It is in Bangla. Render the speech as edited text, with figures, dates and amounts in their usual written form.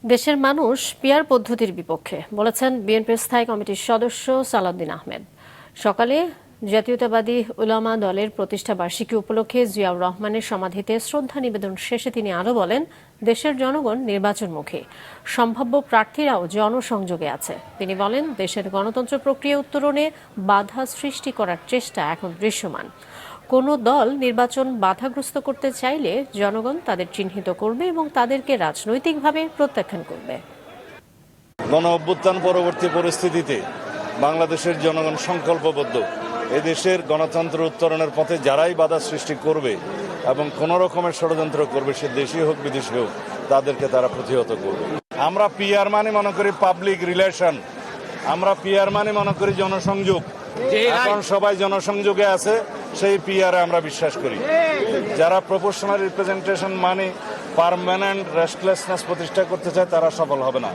দেশের মানুষ পিআর পদ্ধতির বিপক্ষে বলেছেন বিএনপির স্থায়ী কমিটির সদস্য সালাউদ্দিন আহমেদ। সকালে জাতীয়তাবাদী উলামা দলের প্রতিষ্ঠা বার্ষিকী উপলক্ষে জিয়াউর রহমানের সমাধিতে শ্রদ্ধা নিবেদন শেষে তিনি আরও বলেন, দেশের জনগণ নির্বাচনমুখী, সম্ভাব্য প্রার্থীরাও জনসংযোগে আছে। তিনি বলেন, দেশের গণতন্ত্র প্রক্রিয়া উত্তরণে বাধা সৃষ্টি করার চেষ্টা এখন দৃশ্যমান। কোনো দল নির্বাচন বাধাগ্রস্ত করতে চাইলে জনগণ তাদের চিহ্নিত করবে এবং তাদেরকে রাজনৈতিকভাবে প্রত্যাখ্যান করবে। গণ অভ্যুত্থান পরবর্তী পরিস্থিতিতে বাংলাদেশের জনগণ সংকল্পবদ্ধ। এই দেশের গণতন্ত্র উত্তরণের পথে যারাই বাধা সৃষ্টি করবে এবং কোন রকমের ষড়যন্ত্র করবে, সে দেশি হোক বিদেশি হোক, তাদেরকে তারা প্রতিহত করবে। আমরা পিআর মানে মনে করি পাবলিক রিলেশন, আমরা পিআর মানে মনে করি জনসংযোগ। এখন সবাই জনসংযোগে আছে, সেই পিআরে আমরা বিশ্বাস করি। যারা প্রপোর্শনাল রিপ্রেজেন্টেশন মানে পার্মানেন্ট রেস্টলেসনেস প্রতিষ্ঠা করতে চায়, তারা সফল হবে না।